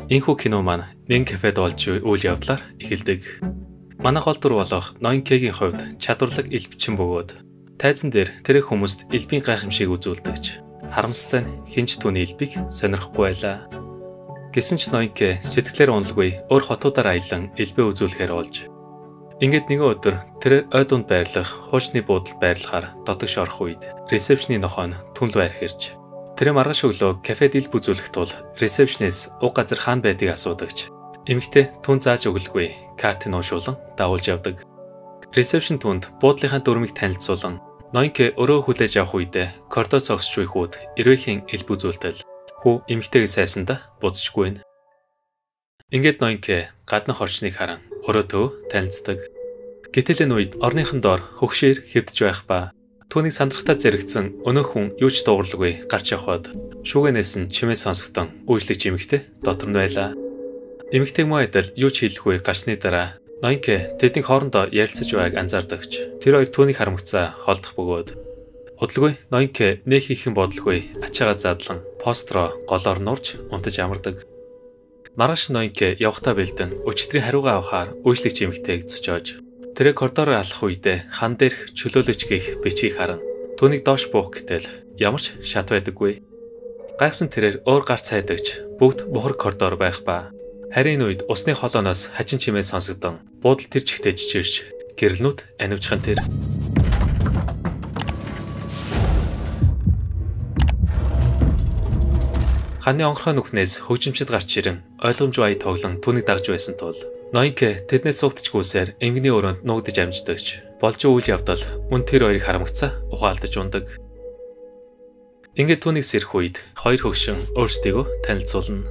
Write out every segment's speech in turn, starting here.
Энэхүү кино маань нэг кафед болж үйл явдлаар эхэлдэг. Манай гол дүр болох Ноинкегийн хувьд чадварлаг ил бичин бөгөөд тайзан дээр тэрэг хүмүүст элбийн гайхамшиг үзүүлдэгч. Харамсалтай нь хинч түүний элбийг сонирхгүй байлаа. Гэсэн ч Ноинке сэтгэлээр уналгүй өөр хотуудаар аялан элбээ үзүүлэхээр болж. Ингээд нэгэн өдөр тэр ой дунд байрлах хуучны буудалд байрлахаар дотогш орох үед ресепшны нохоо нь түнл байр хэрж. Тэр маргааш өглөө кафед элб үзүүлэх тул ресепшнээс уг газар хаана байдгийг асуудагч. Эмэгтэй түн зааж өглөгүй картыг уушуулан дагуулж явдаг. Ресепшн түнд буудлынхаа дүрмийг танилцуулан Ноинке өрөө хүлээж авах үедээ коридор цогсч буй хүүд эрвээхийн элб үзүүлтэл хүү эмэгтэйгээ сайсанда буцчихгүй. Ингээд Ноинке гаднах орчныг харан өрөөтөө танилцдаг. Гэтэл энэ үед орныхон доор хөгшөөр хэвдэж байх ба түүнийг сандрахтаа зэрэгцэн өнөө хүн юу ч дуугарлагүй гарч явхад шүүгэнээс нь чимээ сонсогдсон үйлчлэгч эмэгтэй дотор нь байлаа. Эмэгтэй муу адил юу ч хэлэхгүй гарсны дараа Ноинке тэдний хоорондоо ярилцаж байгааг анзаардагч. Тэр хоёр түүнийг харамгацаа холдох бөгөөд удалгүй Ноинке нэх хийх юм бодлогүй ачаагаа задлан построо голоор нурж унтаж амардаг. Маргааш Ноинке явхтаа бэлдэн өчтөрийн хариугаа авахаар үйлчлэгч эмэгтэйг зочоож тэр коридороор алах үедээ хан дээрх чөлөөлөгч гих бичгийг харан түүнийг доош буух гэтэл ямар ч шат байдаггүй. Гайхсан тэрээр өөр гарц хайдагч бүгд бухар коридор байх ба харин энэ үед усны холооноос хачин чимээ сонсогдсон буудал тэр чигтээ чичирч гэрэлнүүд анивчхан тэр. Ханы онгорхой нүхнээс хөгжимчд гарч ирэн ойлгомж бай тоглон түүнийг дагж байсан тул Ноинке тэднээс суугдчихгүйсээр эмгний өрөөнд нуугдаж амждагч. Болж үйл явдал мөн тэр хоёрыг харамгацаа ухаалдаж ундаг. Ингээд түүнийг сэрх үед хоёр хөгшин өөрсдийгөө танилцуулна.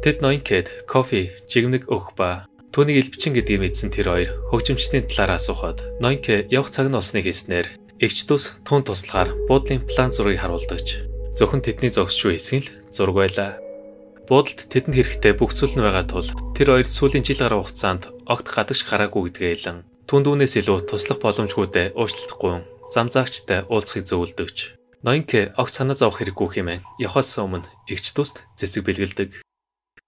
Тэд Ноинкед кофе, жигмэг өгөх ба түүнийг элбчин гэдгийг мэдсэн тэр хоёр хөгжимчдийн талаар асуухад Ноинке явах цаг нь болсныг хэлснээр эгч дус түн туслахаар буудлын план зургийг харуулдагч. Зөвхөн тэдний зогсчгүй хэсгийн л зураг байлаа. Буудалд тэдэнд хэрэгтэй бүх зүйл нь байгаа тул тэр хоёр сүүлийн жил гаруй хугацаанд огт гадагш гараагүй гэдгээ илэн түнд үүнээс илүү туслах боломжгүйдээ уучлахгүй зам заагчтай уулзахыг зөвлөдөгч. Ноинке огт санаа зовох хэрэггүй хэмээн явахаас өмнө эгч дуст цэцэг бэлгэлдэг.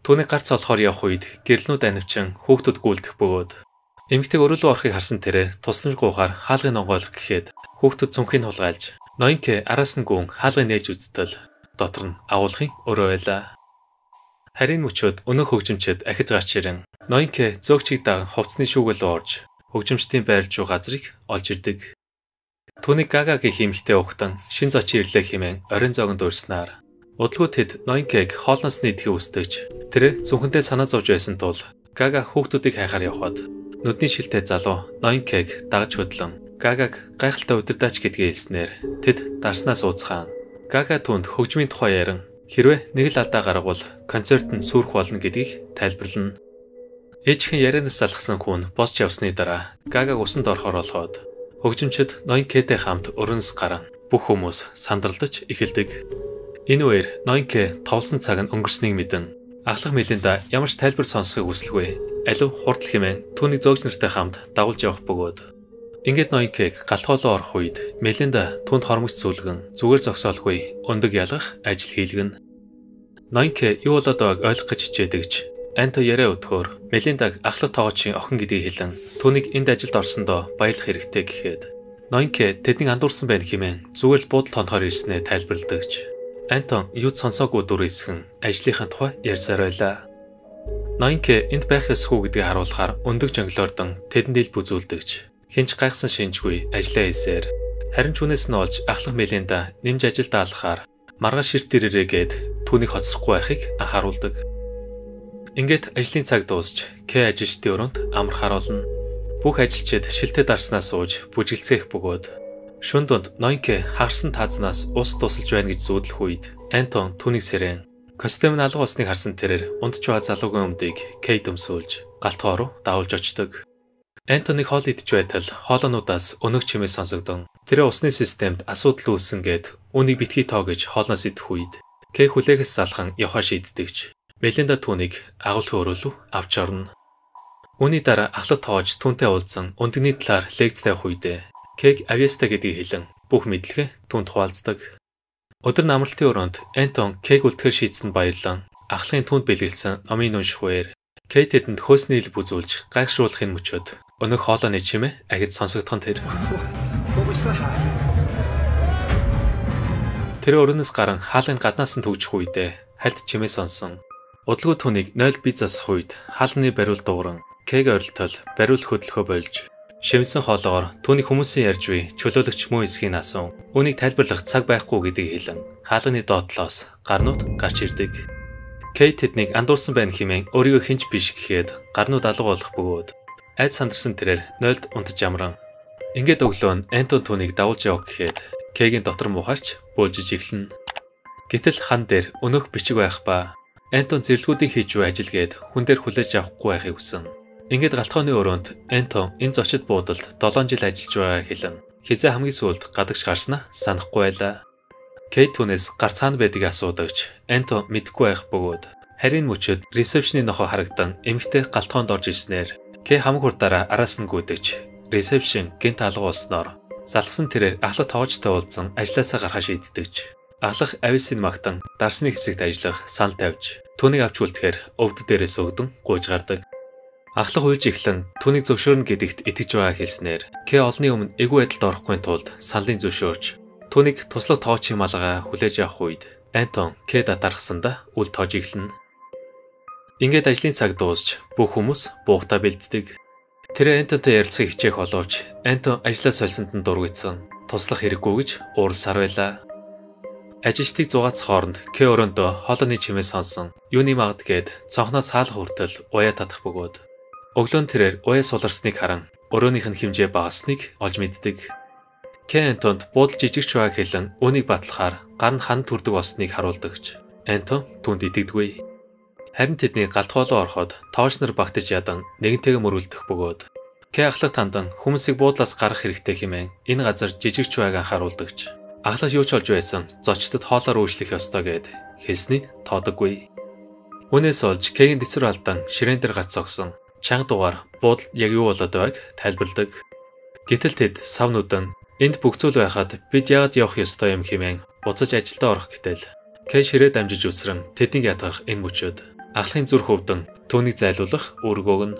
Түүний гарц олохоор явах үед гэрлнүүд анивчин хүүхдүүд гүйлдэх бөгөөд эмэгтэй өрөөлөө орохыг харсан тэрээр тусламжгүйгээр хаалгыг онгойлох гэхэд хүүхдүүд цүнхийг хулгайлж Ноинке араас нь гүн хаалгыг нээж үзтэл дотор нь агуулгын өрөө байлаа. Харин мөчөөд өнөө хөгжимчд ахиж гарч ирэн Ноинке зөөгчийг даган хувцсны шүүгэл орж хөгжимчдийн байрлж буй газрыг олж ирдэг. Түүний Гага гэх эмэгтэй ухтан шин зочин ирлээ хэмээн оройн зоогонд урьснаар удалгүй тэд Ноинкег хоолноос нэдэхийг хүсдэгч. Тэр зүнхэндээ санаа зовж байсан тул Гага хүүхдүүдийг хайхаар явхад нүдний шилтэй залуу Ноинкег дагаж хөдлөн Гагаг гайхалтай удирдаач гэдгийг хэлснээр тэд дарснаас ууцхан Гага түнд хөгжмийн тухай ярин хэрвээ нэг л алдаа гаргавал концерт нь сүрэх болно гэдгийг тайлбарлана. Ээжхэн ярианаас салгасан хүн босч явсны дараа Гагаг усанд орохоор олгоод хөгжимчд Ноинкетэй хамт өрөөс гарan бүх хүмүүс сандралдаж эхэлдэг. Энэ үеэр Ноинке товлсон цаг нь өнгөрснийг мэдэн ахлах Мелинда ямар ч тайлбар сонсохыг хүсэлгүй алив хурдл хэмээн түүний зөөгч нартай хамт дагуулж явах бөгөөд ингээд Ноинкег галтгоолоо орох үед Мелинда түнд хормогц сүлгэн зүгээр зогсоолгүй өндөг ялгах ажил хийлгэн. Ноинке юу болоод байгааг ойлгох гэж хичээдэгч Анто яриа өтгөөр Мелиндаг ахлах тоогоочийн охин гэдгийг хэлэн түүнийг энд ажилд орсондоо баярлах хэрэгтэй гэхэд Ноинке тэднийг андуурсан байна хэмээн зүгээр л буудал хонохоор ирснээ тайлбарладагч. Антон юу ч сонсоогүй дүр эсгэн ажлынхаа тухай ярьсаар байлаа. Ноинке энд байх ёсгүй гэдгийг харуулахаар өндөг жонглоордон тэдэнд ил бүзүүлдэгч. Хинч гайхсан шинжгүй ажиллаа хийсээр харин ч үнээс нь олж ахлах Мелинда нэмж ажилд даалгахаар маргааш ширт ирээрээгээд түүнийг хоцрохгүй байхыг анхааруулдаг. Ингээд ажлын цаг дуусч К ажилчдын өрөөнд амархаар болно. Бүх ажилчид шилтэд дарснаас сууж бүжгэлцээх бөгөөд шөнө дунд Ноинке харсан тазнаас ус тусалж байна гэж зүүдлэх үед Антон түүнийг сэрэн костюм нь алга усныг харсан тэрээр ундч байгаа залуугийн өмдийг К дөмсөөлж галтгоо руу дагуулж очдог. Антоник хоол идэж байтал хоолоонуудаас өнөг чимээ сонсогдсон. Тэр усны системд асуудал үүссэн гэд үнийг битгий тоо гэж хоолноос идэх үед К хүлээгээс салхан явхаа шийддэгч. Мелинда түүнийг агуулгын өрөөлөв авч орно. Үүний дараа ахлах тоож түүнтэй уулзсан өндөгний талаар лекц тавих үедээ Кэг авьяаста гэдгийг хэлэн бүх мэдлэгээ түүнд хуваалцдаг. Өдөр намралтын өрөөнд Антон Кэг үлдэхээр шийдсэнд баярлан ахлахын түнд бэлгэлсэн номын унших үеэр Кей тэдэнд хөөсний ил бүзүүлж гайхшруулахын мөчөөд өнөөх хоолойны чимээ агид сонсогдхон тэр. Тэр өрөөнөөс гарan хаалгын гаднаас нь төгжих үедээ хальт чимээ сонсон. Удалгүй түүнийг 0 бие засах үед хаалганы бариул дууран Кэг орилтол бариул хөдөлгөө болж шимсэн хоолоогоор түүний хүмүүсийн ярьж буй чөлөөлөгч мөн эсхийн асуун үүнийг тайлбарлах цаг байхгүй гэдгийг хэлэн хаалганы доотлоос гарнууд гарч ирдэг. Кей тэднийг андуурсан байна хэмээн өөрийгөө хинч биш гэхэд гарнууд алга болох бөгөөд айд сандарсан тэрээр 0-д унтаж амран. Ингээд өглөө нь Антон түүнийг давуулж явах гэхэд Кэгийн дотор мухаарч бөөлжиж эхэлнэ. Гэтэл хан дээр өнөөх бичиг байх ба Антон зэрлэгүүдийг хийж буй ажил гээд хүн дээр хүлээж авахгүй байхыг хүсэн. Ингээд галтгооны өрөөнд Антон энэ зочид буудалд 7 жил ажиллаж байгааг хэлэн хизээ хамгийн сүүлд гадагш гарснаа санахгүй байлаа. Кей түүнээс гар цаана байдгийг асуудагч Антон мэдэхгүй байх бөгөөд харийн мөчөд ресепшны нохоо харагдан эмэгтэй галтгоонд орж ирснээр Кей хамаг хурдаараа араас нь гүйдэж ресепшн гэнт алга болсноор залхсан тэрээр ахлах тоожтой уулзсан ажилласаа гарахаа шийддэгч. Ахлах ависын магтан дарсны хэсэгт ажиллах санал тавьж түүнийг авч үлдэхээр өвд дээрээс өгдөн гуйж гардаг. Ахлах уйлж эхлэн түүнийг зөвшөөрнө гэдэгт итгэж байгааг хэлснээр Кей олны өмнө эгүй байдалд орохгүй тулд саналын зөвшөөрж түүнийг туслах тоочийн малгай хүлээж авах үед Антон Кей татархсандаа үл тоож эхэлнэ. Ингээд ажлын цаг дуусч бүх хүмүүс буухтаа бэлддэг. Тэр Антонтой ярилцахыг хичээх боловч Антон ажлаа сольсонд нь дургүйцэн туслах хэрэггүй гэж уурсаар байлаа. Ажилчдыг зугаацах хооронд Кей өрөөндөө хоолойны чимээ сонсон юуны магад гээд цонхноос хаалх хүртэл уяа татах бөгөөд өглөө тэрээр уяа суларсныг харан өрөөнийх нь хэмжээ багасныг олж мэддэг. Кей Антонд буудал жижигч байгааг хэлэн үүнийг батлахаар гар нь хан төрдөг болсныг харуулдагч. Антон түүнд итгэдэггүй. Харин тэдний галтгоолоо ороход тоож нар багтаж ядан нэгэнтэйгээ мөрүүлдэх бөгөөд Кей ахлах тандан хүмүүсийг буудлаас гарах хэрэгтэй хэмээн энэ газар жижигч байгааг харуулдагч. Ахлах юу ч олж байсан зочдод хоолоор үйлчлэх ёстой гэд хэлснийг тоодоггүй. Үүнээс олж Кейгийн дэсвэр алдан ширээн дээр гарч зогсон чанга дугаар буудал яг юу болоод байгааг тайлбарладаг. Гэтэл тэд савнууд нь энд бүгцүүл байхад бид яагаад явах ёстой юм хэмээн буцаж ажилдаа орох гэтэл Кей ширээ дамжиж үсрэн тэднийг ятгах энэ мөчөөд ахлахын зүрх өвдөн түүнийг зайлуулах үүрэг өгнө.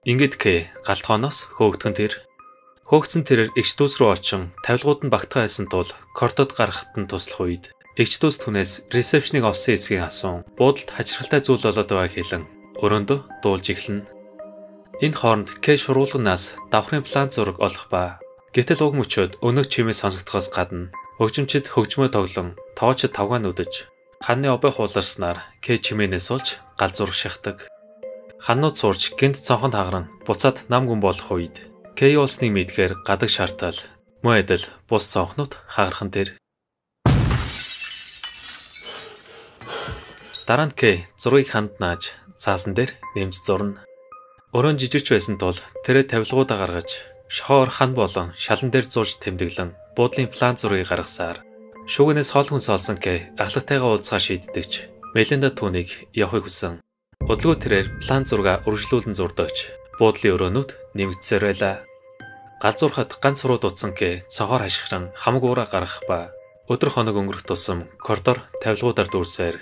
Ингээд Кей галтгооноос хөөгдгөн тэр. Хөөгдсөн тэрээр эгч дүүс рүү очин тавилгууд нь багтаа байсан тул кордод гарахт нь туслах үед эгч дүүс түүнээс ресепшнийг олсон эсгийн асуун буудалд хачирхалтай зүйл болоод байгааг хэлэн өрөөндөө дуулж эхэлнэ. Энэ хооронд Кей шургуулганаас давхрын план зураг олох ба гэтэл уг мөчөөд өнөөх чимээ сонсогдохоос гадна хөгжимчд хөгжмөө тоглон тоочд тавгаан үдэж ханны обой хууларснаар Кей чимээнээс олж гал зураг шахдаг. Ханнууд сурж гэнт цонхонд хагаран буцаад нам гүн болох үед Кей улсныг мэдхээр гадаг шаартал мөн адил бус цонхнууд хагархан тэр. Дараа нь Кей зургийг ханд нааж цаасан дээр нэмж зурна. Өрөөн жижигч байсан тул тэрэ тавилгуудаа гаргаж шохоор хан болон шалан дээр зурж тэмдэглэн буудлын план зургийг гаргасаар шүүгнээс хоол хүнс олсон Кей ахлагтайгаа уулзахаар шийддэгч. Меленда түүнийг явахыг хүсэн. Удалгүй тэрээр план зургаа үргэлжлүүлэн зурдагч. Буудлын өрөөнүүд нэмэгдсээр байлаа. Гал зурхад ганц сурууд утсан Кей цонхоор хашгиран хамаг уураа гаргах ба өдөр хоног өнгөрөх тусам коридор тавилгуудаар дүүрсээр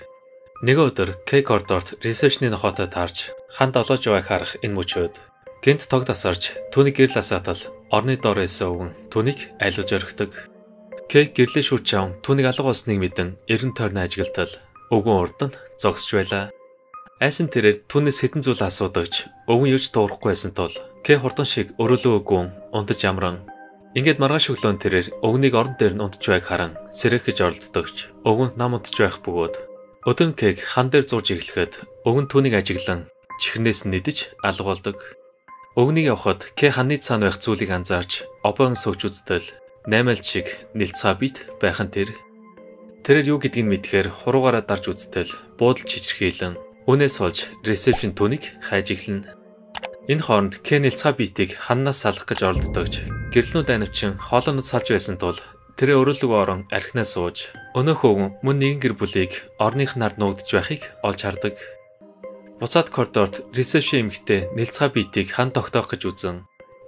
нэг өдөр Кей коридорт ресепшны нохоотой таарч хан долоож байгааг харах энэ мөчөөд гэнт тог тасарч түүний гэрэл асаатал орны доор эсэ өвгөн түүнийг айлуулж орхидог. Кей гэрлээ шүүж аван түүнийг алга болсныг мэдэн эргэн тойрны ажиглалтал өвгөн урд нь зогсож байлаа. Айсан тэрээр түүнээс хэдэн зүйл асуудагч өвгөн юуч дуурахгүй байсан тул Кей хурдан шиг өрөөлөөгүй унтаж амран. Ингээд маргааш өглөө тэрээр өвгнийг орон дээр нь унтж байгааг харан сэрэхэж оролддогч. Өвгөн нам унтж байх бөгөөд өдөр нь Кейг хан дээр зурж эхлэхэд өвгөн түүнийг ажиглан чихрнээс нь нэдэж алга болдог. Өвгнийг явахад Кей ханны цаана байх зүйлийг анзаарч обоон сөгж үзтэл 8 шиг нэлцаа бит байхан тэр. Тэрээр юу гэдгийг мэдхээр хуруугаараа дарж үзтэл буудал чичирхийлэн үнээс олж ресепшн түүнийг хайж эхэлнэ. Энэ хооронд Кей нэлцаа битийг ханнаас салах гэж оролддогч. Гэрлнүүд анивчин хоолойнод салж байсан тул тэрээ өрөөлөг орон архинаа сууж өнөөх өвгөн мөн нэгэн гэр бүлийг орных нард нуугдж байхыг олж хардаг. Буцаад коридорт ресепшн эмэгтэй нэлцаа битийг хан тогтоох гэж үзэн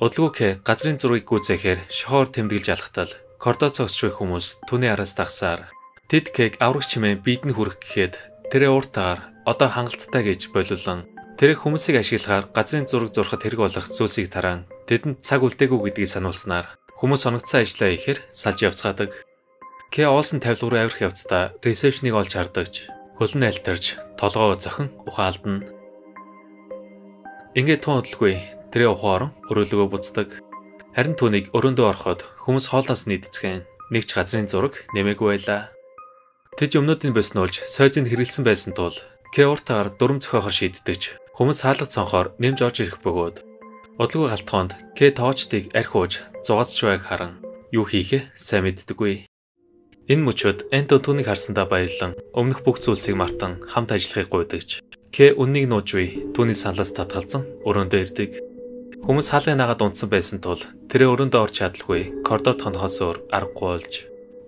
удалгүй Кей газрын зургийг гүйцээхээр шохоор тэмдэглэж алхтал коридор цогсч байх хүмүүс түүний араас дагсаар тэд Кейг аврагч чимээ биед нь хүрэх гэхэд тэрэ ууртаагаар одоо хангалттай гэж боловлон тэрэг хүмүүсийг ашиглахаар газрын зураг зурхад хэрэг болох зүйлсийг тараан тэдэнд цаг үлдээгүй гэдгийг сануулснаар хүмүүс оногдсон ажлаа ихээр салж явцгаадаг. Кэ уулсан тавилга руу авирах явцдаа ресепшнийг олж хардагч хөлн альтарч толгоо зохин ухаан алдна. Ингээд тун удалгүй тэрэ ухаан орон өрөөлөгөө буцдаг. Харин түүнийг өрөөндөө ороход хүмүүс хоолноос нийтцгэн нэг ч газрын зураг нэмээгүй байлаа. Тэд өмнөдийн боснуулж сойзыг хэрэгэлсэн байсан тул Кэ уртаар дүрм зохиохоор шийддэгч хүмүүс хаалга цонхоор нэмж орж ирэх бөгөөд удалгүй галтгоонд Кэ тоочдыг архи ууж зугаацч байг харан юу хийхээ сайн мэддэггүй. Энэ мөчөд Энто түүнийг харсандаа баярлан өмнөх бүх зүйлсийг мартан хамт ажиллахыг гуйдагч. Кэ үннийг нууж буй түүний саналаас татгалзан өрөөндөө ирдэг. Хүмүүс хаалгыг нагаад унтсан байсан тул тэрэ өрөөндөө орч чадалгүй коридорт хонохоос өөр аргагүй болж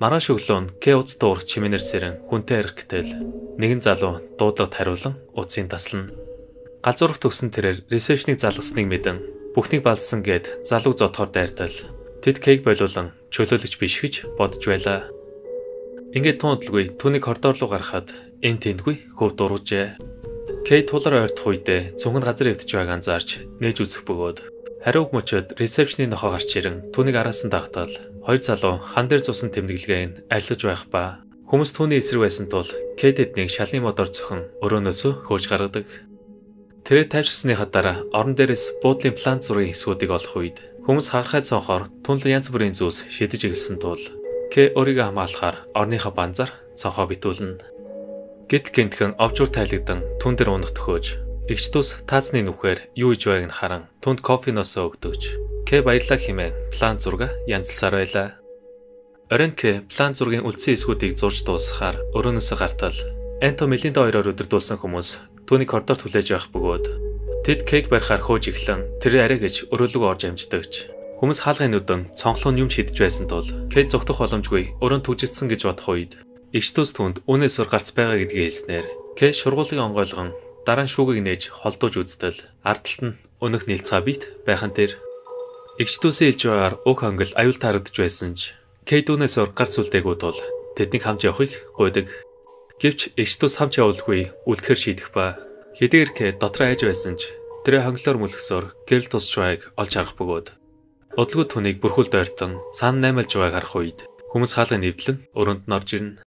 маргааш өглөө Кэ уцтай урах чимээнэр сэрэн хүнтэй арих гэтэл нэгэн залуу дуудлагад хариулан уцын таслана. Галзуурах төгсөн тэрээр ресепшнийг залгасныг мэдэн бүхнийг балсан гэд залууг зодохоор дайртал тэд Кэйг болуулан чөлөөлөгч биш гэж бодож байлаа. Ингээд тун удалгүй түүний коридор руу гарахад энэ тэндгүй хөв дургажээ. Кэй тулаар ойртох үедээ цүнхэн газар эвдэж байгааг анзаарч нээж үзэх бөгөөд хариуг мөчөд ресепшний нохоо гарч ирэн түүнийг араас нь дагтал хоёр залуу хан дээр зусан тэмдэглэгээ арилгаж байх ба хүмүүс түүний эсрэг байсан тул Кэй тэднийг шалны модоор зөхөн өрөөнөөсөө хөөж гаргадаг. Тэрээр тайвширсныхаа дараа орон дээрээс буудлын план зургийн хэсгүүдийг олох үед хүмүүс харахай цонхоор түнлэн янз бүрийн зүйлс шидэж ирсэн тул Кэ өөрийгөө хамгаалахаар орныхоо банзаар цонхоо битүүлнэ. Гэтэл гэнтхэн овчуур тайлэгдан түн дээр унах төхөөж эгч дус таацны нүхээр юу иж байгааг нь харан түнд кофеноосоо өгдөгч. Кэ баярлаа хэмээн план зурга янзлсаар байлаа. Орон Кэ план зургийн үлдсэн эсгүүдийг зурж дуусгахаар өрөөнөөсөө гартал Энто Мелинда хоёроор өдөрдүүлсэн хүмүүс түүний коридорт хүлээж явах бөгөөд тэд Кэйг барихаар хөөж эхлэн тэр арай гэж өрөөлөг орж амждагч. Хүмүүс хаалгын нүдэн цонхлон юм шидэж байсан тул Кэ зогтох боломжгүй өрөөнд түжигдсэн гэж бодох үед эгчдөөс түнд үнээс өр гарц байгаа гэдгийг хэлснээр Кэ шургуулыг онгойлгон дараа нь шүүгийг нээж холдууж үзтэл ардталт нь өнөх нэлцгаа бит байхан тэр эгчдөөсөө илж байгаагаар уг хонгол аюул тарагдж байсан ч Кэ дүүнээс өр гарц үлдээгүүд бол тэднийг хамж явахыг гуйдаг. Гэвч эгчдөөс хамж явуулгүй үлдэхэр шийдэх ба хэдийгээр Кэ дотроо айж байсан ч тэрэ хонглоор мөлгсөөр гэрэл тусч байгааг олж харах бөгөөд удалгүй түүнийг бүрхүүлд ойртон цаана наймалж байгааг харах үед хүмүүс хаалгыг нэвдлэн өрөөнд нь орж ирнэ.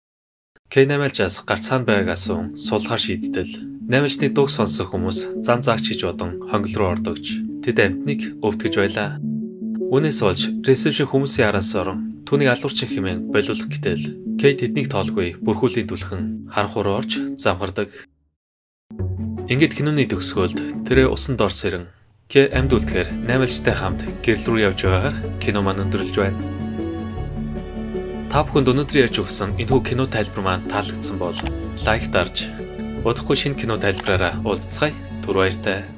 Кэ наймалжаас гар цаана байгааг асуун суулгахаар шийдтэл наймалжны дууг сонсох хүмүүс зам заагч хийж бодон хонгол руу ордогч тэд амьтныг өвтгөж байлаа. Үүнээс болж ресепшн хүмүүсийн араас орон түүнийг алуурчин хэмээн болиулах гэтэл Кэ тэднийг тоолгүй бүрхүүлийн түлхэн харанхуур орж замхардаг. Ингээд киноны төгсгөлд тэрэ усан дор сэрэн Кэ амьд үлдэхээр наймалжтай хамт гэрэл рүү явж байгаагаар кино маань өндөрлөж байна. Та бүхэнд өнөөдөр ярьж өгсөн энэхүү кино тайлбар маань таалагдсан бол лайк дарж удахгүй шинэ кино тайлбараараа уулзцгаая. Түр баяртай.